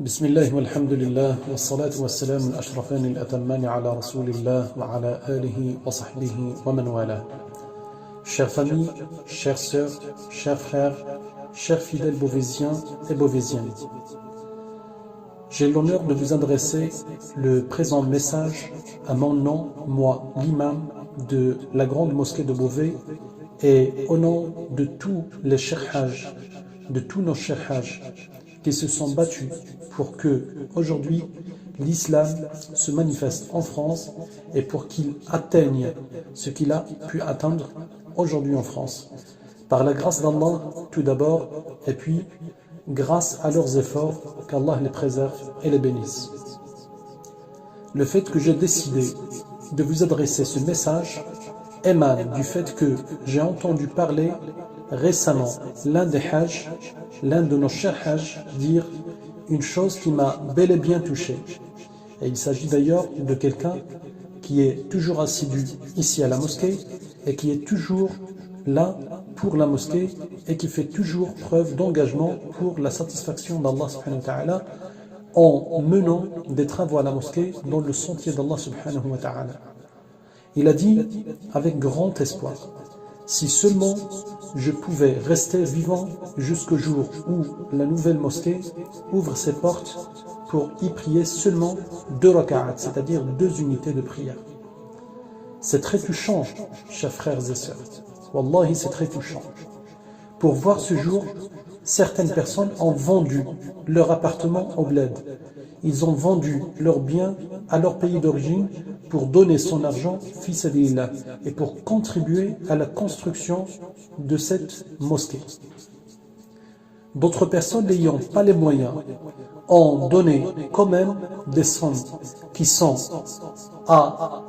بسم الله والحمد لله والصلاة والسلام الأشرفان الأتمان على رسول الله وعلى آله وصحبه ومن والاه. Chères familles, chères sœurs, chers frères, chers fidèles beauvaisiens et beauvaisiennes, j'ai l'honneur de vous adresser le présent message à mon nom, moi, l'imam de la grande mosquée de Beauvais, et au nom de tous les chers Hajj, de tous nos chers Hajj qui se sont battus pour que aujourd'hui l'islam se manifeste en France et pour qu'il atteigne ce qu'il a pu atteindre aujourd'hui en France. Par la grâce d'Allah tout d'abord, et puis grâce à leurs efforts, qu'Allah les préserve et les bénisse. Le fait que j'ai décidé de vous adresser ce message émane du fait que j'ai entendu parler récemment l'un des Hajj, l'un de nos chers Hajj, dire une chose qui m'a bel et bien touché. Et il s'agit d'ailleurs de quelqu'un qui est toujours assidu ici à la mosquée et qui est toujours là pour la mosquée et qui fait toujours preuve d'engagement pour la satisfaction d'Allah subhanahu wa ta'ala en menant des travaux à la mosquée dans le sentier d'Allah subhanahu wa ta'ala. Il a dit avec grand espoir: si seulement je pouvais rester vivant jusqu'au jour où la nouvelle mosquée ouvre ses portes pour y prier seulement 2 raka'at, c'est-à-dire 2 unités de prière. C'est très touchant, chers frères et sœurs. Wallahi, c'est très touchant. Pour voir ce jour, certaines personnes ont vendu leur appartement au bled. Ils ont vendu leurs biens à leur pays d'origine pour donner son argent fi sabilillah et pour contribuer à la construction de cette mosquée. D'autres personnes n'ayant pas les moyens ont donné quand même des sommes qui sont à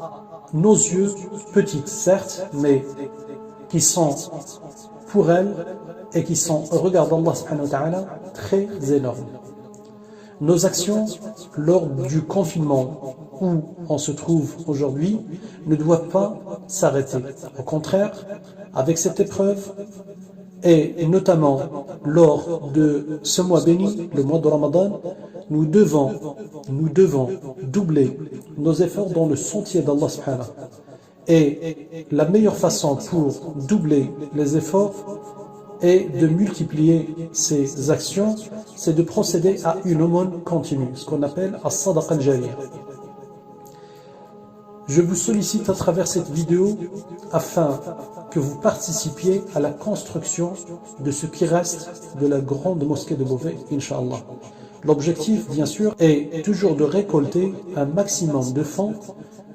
nos yeux petites certes, mais qui sont pour elles et qui sont au regard d'Allah subhanahu wa ta'ala très énormes. Nos actions lors du confinement où on se trouve aujourd'hui ne doivent pas s'arrêter. Au contraire, avec cette épreuve et notamment lors de ce mois béni, le mois de Ramadan, nous devons doubler nos efforts dans le sentier d'Allah subhanahu. Et la meilleure façon pour doubler les efforts et de multiplier ces actions, c'est de procéder à une aumône continue, ce qu'on appelle as-sadaqa al-jariyah. Je vous sollicite à travers cette vidéo afin que vous participiez à la construction de ce qui reste de la grande mosquée de Beauvais, Inch'Allah. L'objectif, bien sûr, est toujours de récolter un maximum de fonds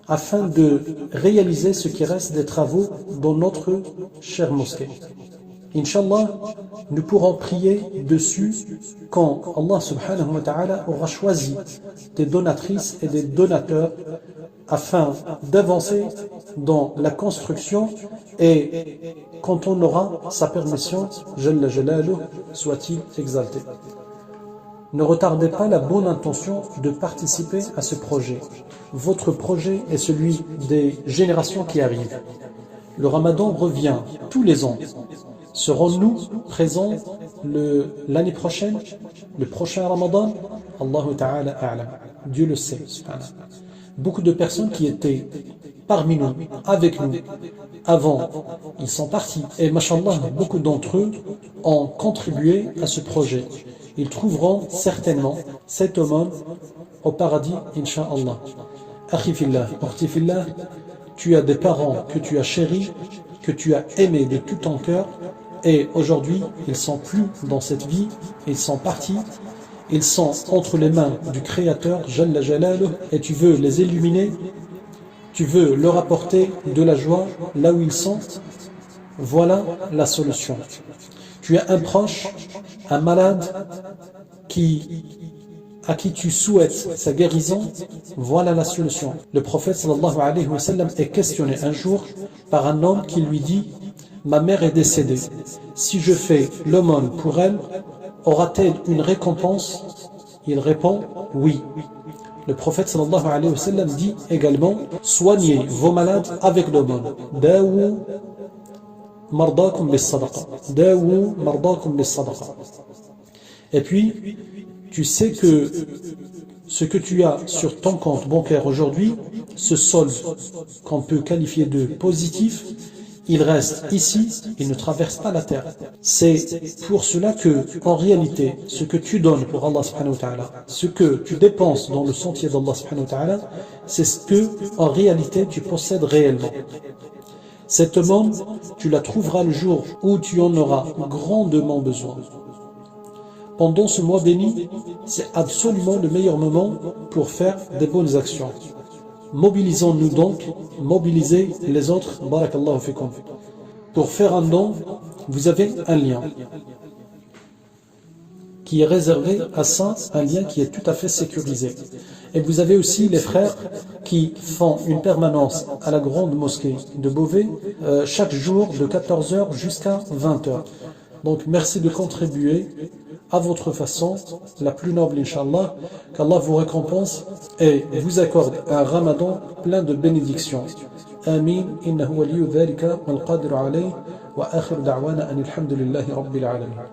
afin de réaliser ce qui reste des travaux dans notre chère mosquée. Inch'Allah, nous pourrons prier dessus quand Allah subhanahu wa ta'ala aura choisi des donatrices et des donateurs afin d'avancer dans la construction et quand on aura sa permission, Jalla Jalaluh, soit-il exalté. Ne retardez pas la bonne intention de participer à ce projet. Votre projet est celui des générations qui arrivent. Le Ramadan revient tous les ans. Serons-nous présents l'année prochaine, le prochain Ramadan? Allahu Ta'ala a'lam. Dieu le sait. Beaucoup de personnes qui étaient parmi nous, avec nous, avant, ils sont partis. Et mashallah, beaucoup d'entre eux ont contribué à ce projet. Ils trouveront certainement cette aumône au paradis, Inch'Allah. Akhi fillah, ukhti fillah, tu as des parents que tu as chéris, que tu as aimés de tout ton cœur, et aujourd'hui, ils sont plus dans cette vie, ils sont partis, ils sont entre les mains du Créateur, Jalla Jalaluh, et tu veux les illuminer, tu veux leur apporter de la joie là où ils sont. Voilà la solution. Tu as un proche, un malade, à qui tu souhaites sa guérison, voilà la solution. Le prophète sallallahu alayhi wa sallam est questionné un jour par un homme qui lui dit: ma mère est décédée, si je fais l'aumône pour elle, aura-t-elle une récompense? Il répond: oui. Le prophète sallallahu alayhi wa sallam dit également: soignez vos malades avec l'aumône. Dawu mardakum bis sadaqa. Dawu mardakum bis sadaqa. Et puis tu sais que ce que tu as sur ton compte bancaire aujourd'hui, ce solde qu'on peut qualifier de positif, il reste ici, il ne traverse pas la terre. C'est pour cela que, en réalité, ce que tu donnes pour Allah subhanahu wa ta'ala, ce que tu dépenses dans le sentier d'Allah subhanahu wa ta'ala, c'est ce que, en réalité, tu possèdes réellement. Cette aumône, tu la trouveras le jour où tu en auras grandement besoin. Pendant ce mois béni, c'est absolument le meilleur moment pour faire des bonnes actions. Mobilisons-nous donc, mobilisez les autres, barakallahu fikum. Pour faire un don, vous avez un lien qui est réservé à ça, un lien qui est tout à fait sécurisé. Et vous avez aussi les frères qui font une permanence à la grande mosquée de Beauvais chaque jour de 14h jusqu'à 20h. Donc merci de contribuer à votre façon, la plus noble, Inch'Allah, qu'Allah vous récompense et vous accorde un ramadan plein de bénédictions. Amin, innahu waliyu dhalika wal qadiru alayh, wa akhiru da'wana anil hamdulillahi rabbil alamin.